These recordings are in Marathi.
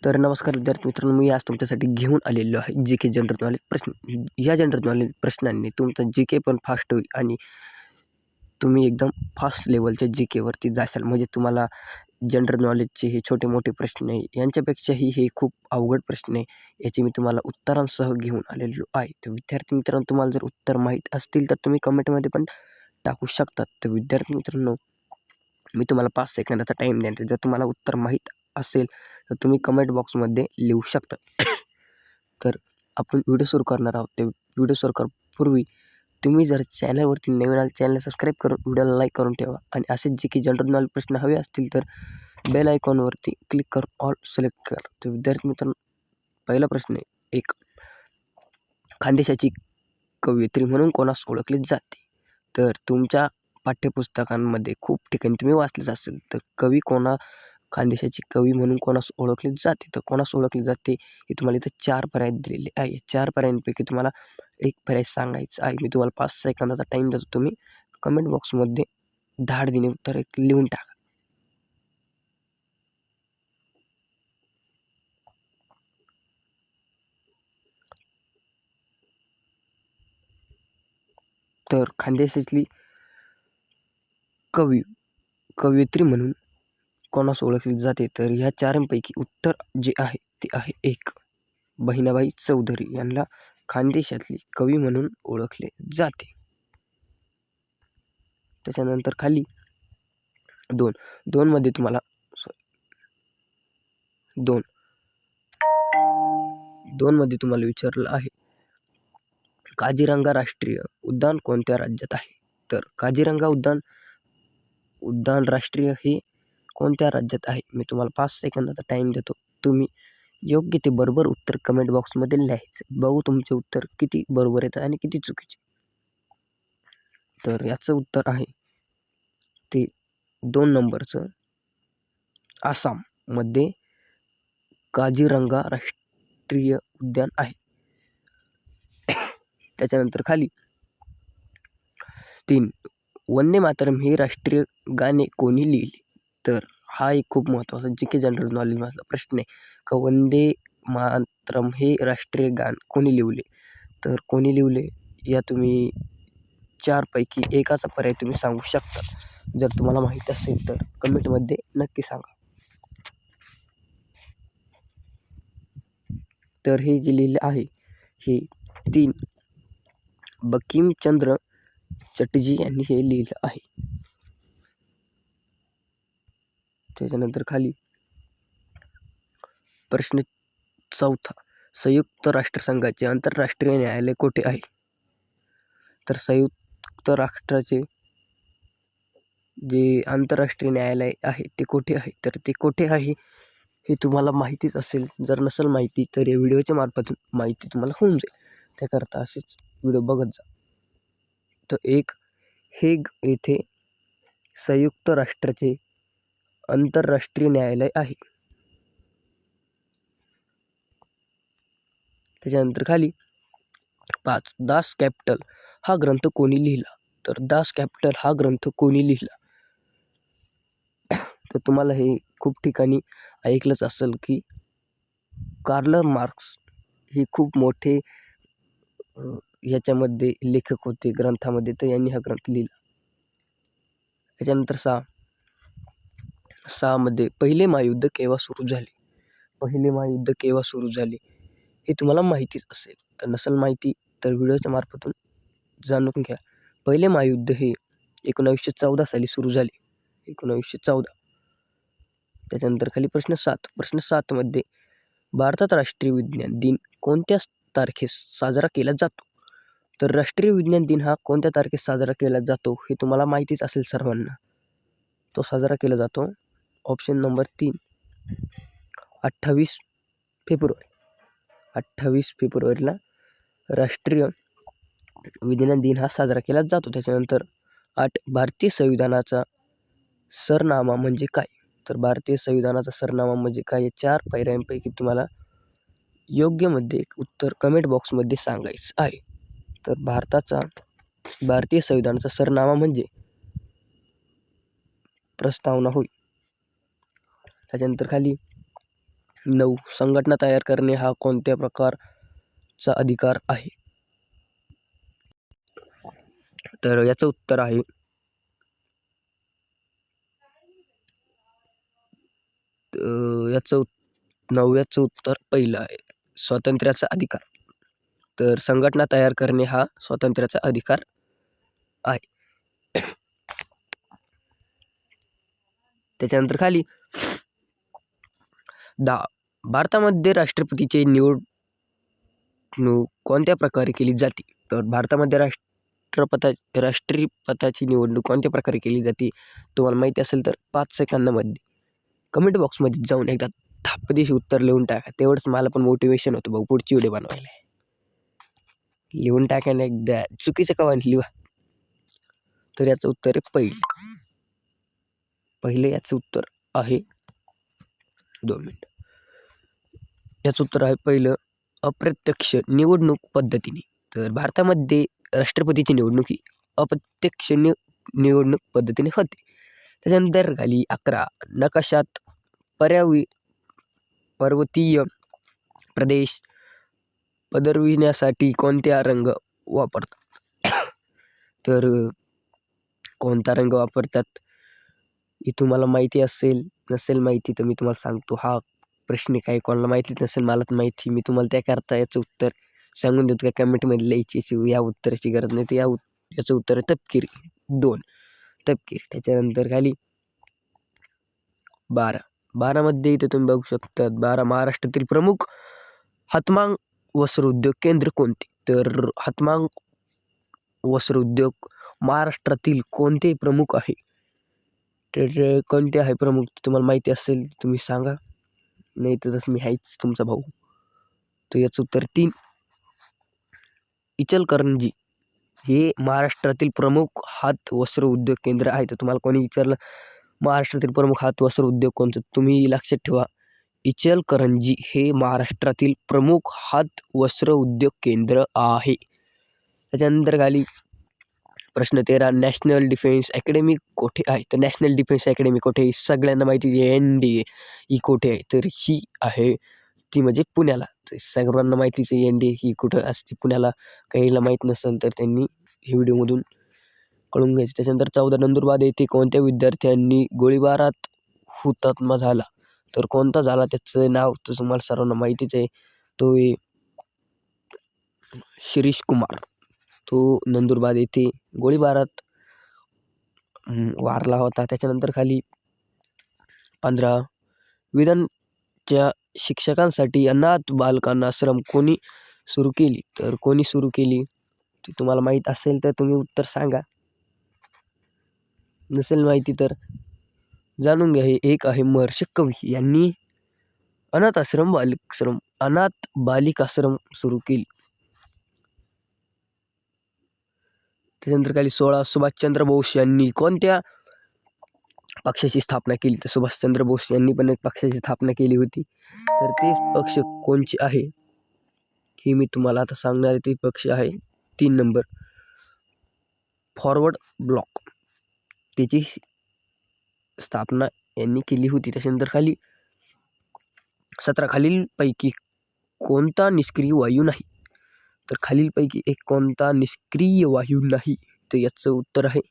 तर नमस्कार विद्यार्थी मित्रांनो, मी आज तुमच्यासाठी घेऊन आलेलो आहे जी.के जनरल नॉलेज प्रश्न. या जनरल नॉलेज प्रश्नांनी तुमचं जी.के पण फास्ट होईल आणि तुम्ही एकदम फास्ट लेवलच्या जी.केवरती जाशाल. म्हणजे तुम्हाला जनरल नॉलेजचे हे छोटे मोठे प्रश्न आहे यांच्यापेक्षाही हे खूप अवघड प्रश्न आहे, याची मी तुम्हाला उत्तरांसह घेऊन आलेलो आहे. तर विद्यार्थी मित्रांनो, तुम्हाला जर उत्तर माहीत असतील तर तुम्ही कमेंटमध्ये पण टाकू शकतात. तर विद्यार्थी मित्रांनो, मी तुम्हाला 5 सेकंदाचा टाईम देणार. जर तुम्हाला उत्तर माहीत असेल तर तुम्ही कमेंट बॉक्समध्ये लिहू शकता. तर आपण व्हिडिओ सुरू करणार आहोत. ते व्हिडिओ सुरू करण्यापूर्वी तुम्ही जर चॅनलवरती नवीन आले, चॅनलला सबस्क्राईब करून व्हिडिओला लाईक करून ठेवा. आणि असेच जे की जनरल नॉलेज प्रश्न हवे असतील तर बेल आयकॉनवरती क्लिक करून ऑल सिलेक्ट करा. तर विद्यार्थी मित्रांनो, पहिला प्रश्न आहे. 1. खानदेशाची कवयित्री म्हणून कोणास ओळखले जाते? तर तुमच्या पाठ्यपुस्तकांमध्ये खूप ठिकाणी तुम्ही वाचलेच असेल. तर खानदेशाची कवी म्हणून कोणास ओळखले जाते? तर कोणास ओळखले जाते हे तुम्हाला इथं 4 पर्याय दिलेले आहे. 4 पर्यायांपैकी तुम्हाला एक पर्याय सांगायचा आहे. मी तुम्हाला 5 सेकंदाचा टाईम देतो. तुम्ही कमेंट बॉक्समध्ये धाडदिनी उत्तर एक लिहून टाका. तर खानदेशातली कवयित्री म्हणून कोणास ओळखले जाते? तर ह्या 4पैकी उत्तर जे आहे ते आहे 1. बहिणाबाई चौधरी यांना खानदेशातली कवी म्हणून ओळखले जाते. त्याच्यानंतर खाली 2 मध्ये तुम्हाला 2 मध्ये तुम्हाला विचारलं आहे, काझीरंगा राष्ट्रीय उद्यान कोणत्या राज्यात आहे? तर काझीरंगा उद्यान राष्ट्रीय हे कोणत्या राज्यात आहे? मी तुम्हाला 5 सेकंदाचा टाईम देतो. तुम्ही योग्य ते बरोबर उत्तर कमेंट बॉक्समध्ये लिहायचं. बघू तुमचे उत्तर किती बरोबर येतं आणि किती चुकीचे. तर याचं उत्तर आहे ते 2 नंबरचं, आसाममध्ये काझीरंगा राष्ट्रीय उद्यान आहे. त्याच्यानंतर खाली 3. वंदे मातरम हे राष्ट्रीय गाणे कोणी लिहिले? तर हा एक खूप महत्त्वाचा जी.के जनरल नॉलेजमधला प्रश्न आहे का वंदे मातरम हे राष्ट्रीय गान कोणी लिहिले? तर कोणी लिहिले या तुम्ही 4 पैकी एकाचा पर्याय तुम्ही सांगू शकता. जर तुम्हाला माहीत असेल तर कमेंटमध्ये नक्की सांगा. तर हे जे लिहिले आहे हे 3 बंकिमचंद्र चटर्जी यांनी हे लिहिलं आहे. त्याच्यानंतर खाली प्रश्न 4. संयुक्त राष्ट्रसंघाचे आंतरराष्ट्रीय न्यायालय कोठे आहे? तर संयुक्त राष्ट्राचे जे आंतरराष्ट्रीय न्यायालय आहे ते कोठे आहे? तर ते कोठे आहे हे तुम्हाला माहितीच असेल. जर नसेल माहिती तर या व्हिडिओच्या मार्फत माहिती तुम्हाला होऊन जाईल. त्याकरता असेच व्हिडिओ बघत जा. तर 1. हेग येथे संयुक्त राष्ट्राचे आंतरराष्ट्रीय न्यायालय आहे. त्याच्यानंतर खाली 5. दास कॅपिटल हा ग्रंथ कोणी लिहिला? तर दास कॅपिटल हा ग्रंथ कोणी लिहिला? तर तुम्हाला हे खूप ठिकाणी ऐकलंच असेल की कार्ल मार्क्स हे खूप मोठे ह्याच्यामध्ये लेखक होते ग्रंथामध्ये, तर यांनी हा ग्रंथ लिहिला. त्याच्यानंतर 6 मध्ये पहिले महायुद्ध केव्हा सुरू झाले? पहिले महायुद्ध केव्हा सुरू झाले हे तुम्हाला माहितीच असेल. तर नसेल माहिती तर व्हिडिओच्या मार्फतून जाणून घ्या. पहिले महायुद्ध हे 1914 साली सुरू झाले. 1914. त्याच्यानंतर खाली प्रश्न 7 मध्ये भारतात राष्ट्रीय विज्ञान दिन कोणत्या तारखेस साजरा केला जातो? तर राष्ट्रीय विज्ञान दिन हा कोणत्या तारखेस साजरा केला जातो हे तुम्हाला माहितीच असेल सर्वांना. तो साजरा केला जातो ऑप्शन नंबर 3 28 फेब्रुवारी. 28 फेब्रुवारीला राष्ट्रीय विज्ञान दिन हा साजरा केला जातो. त्याच्यानंतर 8. भारतीय संविधानाचा सरनामा म्हणजे काय? तर भारतीय संविधानाचा सरनामा म्हणजे काय? या 4 पर्यायांपैकी तुम्हाला योग्यमध्ये एक उत्तर कमेंट बॉक्समध्ये सांगायचं आहे. तर भारतीय संविधानाचा सरनामा म्हणजे प्रस्तावना होय. त्याच्यानंतर खाली 9. संघटना तयार करणे हा कोणत्या प्रकारचा अधिकार आहे? तर याचं उत्तर आहे याचं 9व्याचं उत्तर पहिलं आहे, स्वातंत्र्याचा अधिकार. तर संघटना तयार करणे हा स्वातंत्र्याचा अधिकार आहे. त्याच्यानंतर खाली 10. भारतामध्ये राष्ट्रपतीची निवडणूक कोणत्या प्रकारे केली जाते? तर भारतामध्ये राष्ट्रपतीची निवडणूक कोणत्या प्रकारे केली जाते तुम्हाला माहिती असेल तर 5 सेकंदामध्ये कमेंट बॉक्समध्ये जाऊन एकदा थापदेशी उत्तर लिहून टाका. तेवढंच मला पण मोटिवेशन होतं भाऊ पुढची व्हिडिओ बनवायला. लिहून टाकायला एकदा चुकीचं कवा लिहा. तर याचं उत्तर आहे पहिलं याचं उत्तर आहे 2 मिनिट. याचं उत्तर आहे पहिलं अप्रत्यक्ष निवडणूक पद्धतीने. तर भारतामध्ये राष्ट्रपतीची निवडणूक ही अप्रत्यक्ष निवडणूक पद्धतीने होते. त्याच्यानंतर खाली 11. नकाशात पर्वतीय प्रदेश पदरविण्यासाठी कोणत्या रंग वापरतात? तर कोणता रंग वापरतात हे तुम्हाला माहिती असेल नसेल माहिती तर मी तुम्हाला सांगतो. हा प्रश्न काही कोणाला माहिती नसेल मला तर माहिती, मी तुम्हाला त्याकरता याचं उत्तर सांगून देतो. काय कमेंटमध्ये लिहायची या उत्तराची गरज नाही. तर याचं उत्तर आहे तपकिरी. 2 तपकिरी. त्याच्यानंतर खाली 12मध्ये इथे तुम्ही बघू शकता 12 महाराष्ट्रातील प्रमुख हातमाग वस्त्रोद्योग केंद्र कोणते? तर हातमाग वस्त्रोद्योग महाराष्ट्रातील कोणते प्रमुख आहे? तर कोणते आहे प्रमुख तुम्हाला माहिती असेल तुम्ही सांगा, नाही तर जसं मी आहेच तुमचा भाऊ. तर याचं उत्तर 3 इचलकरंजी हे महाराष्ट्रातील प्रमुख हात वस्त्र उद्योग केंद्र आहे. तर तुम्हाला कोणी विचारलं महाराष्ट्रातील प्रमुख हात वस्त्र उद्योग कोणतं, तुम्ही लक्षात ठेवा इचलकरंजी हे महाराष्ट्रातील प्रमुख हात वस्त्र उद्योग केंद्र आहे. त्याच्यानंतर खाली प्रश्न 13 नॅशनल डिफेन्स अकॅडमी कोठे आहे? तर नॅशनल डिफेन्स अकॅडमी कोठे आहे? सगळ्यांना माहिती आहे NDA ही कोठे आहे? तर ही आहे ती म्हणजे पुण्याला. सर्वांना माहितीच आहे NDA ही कुठं असते पुण्याला. काहीला माहीत नसेल तर त्यांनी ही व्हिडिओमधून कळून घ्यायचं. त्याच्यानंतर 14 नंदुरबार येथे कोणत्या विद्यार्थ्यांनी गोळीबारात हुतात्मा झाला? तर कोणता झाला त्याचं नाव तर तुम्हाला सर्वांना माहितीच आहे. तो शिरीष कुमार. तो नंदुरबार येथे गोळीबारात वारला होता. त्याच्यानंतर खाली 15 विधानच्या शिक्षकांसाठी अनाथ बालकांना आश्रम कोणी सुरू केली? तर कोणी सुरू केली ते तुम्हाला माहीत असेल तर तुम्ही उत्तर सांगा, नसेल माहिती तर जाणून घ्या. हे एक आहे महर्षी कवी यांनी अनाथ बालिकाश्रम सुरू केली. त्याच्यानंतर खाली 16 सुभाषचंद्र बोस यांनी कोणत्या पक्षाची स्थापना केली? तर सुभाषचंद्र बोस यांनी पण एक पक्षाची स्थापना केली होती. तर ते पक्ष कोणचे आहे हे मी तुम्हाला आता सांगणार आहे. ते पक्ष आहे 3 नंबर फॉरवर्ड ब्लॉक. त्याची स्थापना यांनी केली होती. त्याच्यानंतर खाली 17 खालीलपैकी कोणता निष्क्रिय वायू नाही? तर खालीलपैकी एक कोणता निष्क्रिय वायू नाही? तर याचं उत्तर आहे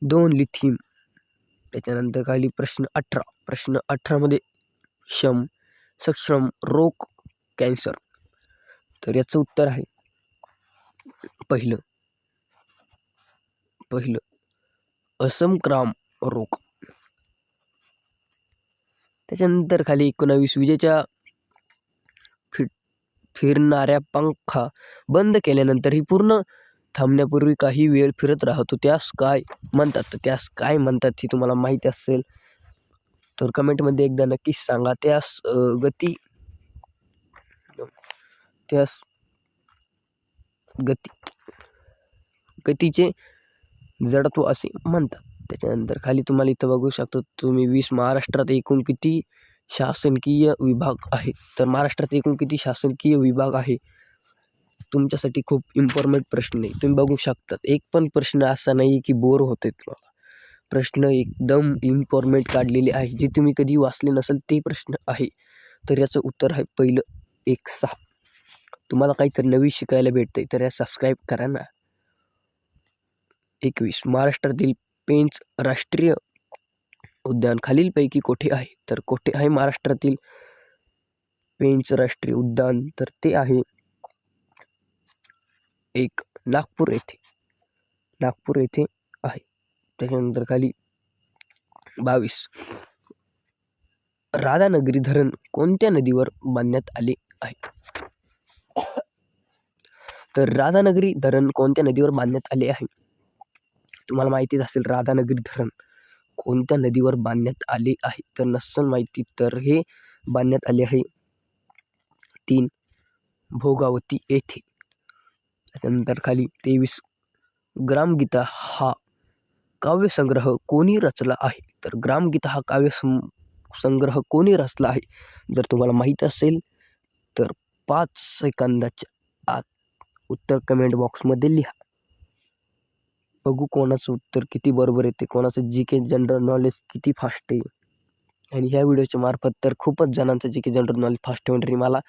2 लिथियम. त्याच्यानंतर खाली प्रश्न 18 मध्ये सक्षम रोग कॅन्सर. तर याचं उत्तर आहे पहिलं असंक्राम रोग. त्याच्यानंतर खाली 19 विजेच्या फिरणाऱ्या पंखा बंद केल्यानंतर ही पूर्ण थांबण्यापूर्वी काही वेळ फिरत राहतो त्यास काय म्हणतात? तर त्यास काय म्हणतात हे तुम्हाला माहिती असेल तर कमेंटमध्ये एकदा नक्कीच सांगा. गतीचे जडत्व असे म्हणतात. त्याच्यानंतर खाली तुम्हाला इथं बघू शकता तुम्ही 20 महाराष्ट्रात एकूण किती शासकीय विभाग आहेत? तर महाराष्ट्रात एकूण किती शासकीय विभाग आहे? तुमच्यासाठी खूप इम्पॉर्टंट प्रश्न आहे. तुम्ही बघू शकता एक पण प्रश्न असा नाही की बोर होते तुम्हाला. प्रश्न एकदम इम्पॉर्टंट काढलेले आहे जे तुम्ही कधी वाचले नसेल ते प्रश्न आहे. तर याचं उत्तर आहे पहिलं 1-6. तुम्हाला काहीतरी नवीन शिकायला भेटतंय तर या सबस्क्राईब करा ना. 21. महाराष्ट्रातील पेंच राष्ट्रीय उद्यान खालीलपैकी कोठे आहे? तर कोठे आहे महाराष्ट्रातील पेंच राष्ट्रीय उद्यान? तर ते आहे 1. नागपूर येथे. नागपूर येथे आहे. त्याच्यानंतर खाली 22. राधानगरी धरण कोणत्या नदीवर बांधण्यात आले आहे? तर राधानगरी धरण कोणत्या नदीवर बांधण्यात आले आहे? तुम्हाला माहितीच असेल राधानगरी धरण कोणत्या नदीवर बांधण्यात आले आहे. तर नसेल माहिती तर हे बांधण्यात आले आहे 3. भोगावती येथे. त्यानंतर खाली 23. ग्रामगीता हा काव्यसंग्रह कोणी रचला आहे? तर ग्रामगीता हा संग्रह कोणी रचला आहे? जर तुम्हाला माहीत असेल तर 5 सेकंदाच्या आत उत्तर कमेंट बॉक्समध्ये लिहा. बघू कोणाचं उत्तर किती बरोबर येते, कोणाचं GK जनरल नॉलेज किती फास्ट आहे. आणि ह्या व्हिडिओच्या मार्फत तर खूपच जणांचं GK जनरल नॉलेज फास्ट होणार मला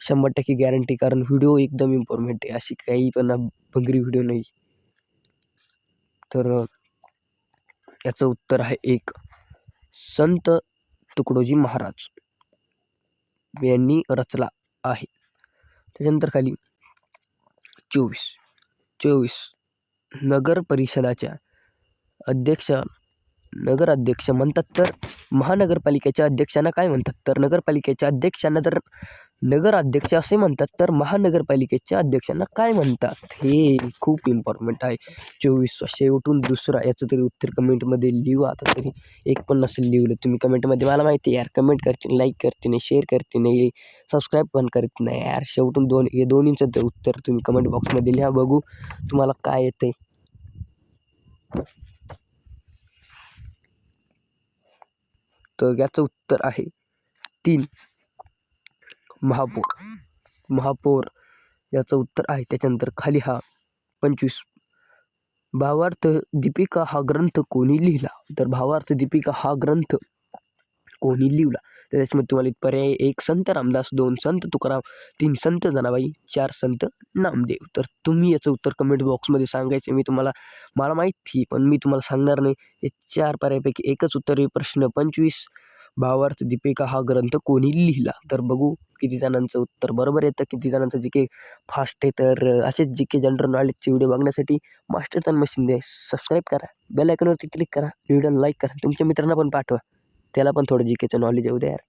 100% गॅरंटी, कारण व्हिडिओ एकदम इम्पॉर्टंट आहे. अशी काही पण भंगरी व्हिडिओ नाही. तर याचं उत्तर आहे 1. संत तुकडोजी महाराज यांनी रचला आहे. त्याच्यानंतर खाली 24. नगर परिषदाच्या नगराध्यक्ष म्हणतात तर महानगरपालिकेच्या अध्यक्षांना काय म्हणतात? तर नगरपालिकेच्या अध्यक्षांना जर नगराध्यक्ष असे म्हणतात तर महानगरपालिकेच्या अध्यक्षांना काय म्हणतात? हे खूप इम्पॉर्टंट आहे. 24 शेवटून दुसरा याचं तरी उत्तर कमेंटमध्ये लिहू. आता तरी एक पण नसेल लिहिलं तुम्ही कमेंटमध्ये, मला माहिती आहे यार. कमेंट करते, लाईक करते नाही, शेअर करते नाही, सबस्क्राईब पण करत नाही यार. शेवटून हे दोन्हीचं ते उत्तर तुम्ही कमेंट बॉक्समध्ये लिहा. बघू तुम्हाला काय येते. तर याचं उत्तर आहे 3. महापौर याचं उत्तर आहे. त्याच्यानंतर खाली हा 25. भावार्थ दीपिका हा ग्रंथ कोणी लिहिला? तर भावार्थ दीपिका हा ग्रंथ कोणी लिहिला? तर त्याच्यामध्ये तुम्हाला पर्याय 1 संत रामदास, 2 संत तुकाराम, 3 संत जनाबाई, 4 संत नामदेव. तर तुम्ही याचं उत्तर कमेंट बॉक्समध्ये सांगायचे. मला माहिती पण मी तुम्हाला सांगणार नाही. हे 4 पर्यायापैकी एकच उत्तर आहे. प्रश्न 25. भावार्थ दीपिका हा ग्रंथ कोणी लिहिला? तर बघू किती जणांचं उत्तर बरोबर येतं, किती जणांचं GK फास्ट आहे. तर असेच GK जनरल नॉलेजचे व्हिडिओ बघण्यासाठी मास्टर तन मशीन दे सबस्क्राईब करा, बेल आयकॉनवरती क्लिक करा, व्हिडिओला लाईक करा, तुमच्या मित्रांना पण पाठवा, त्याला पण थोडं GKचं नॉलेज येऊ द्या यार.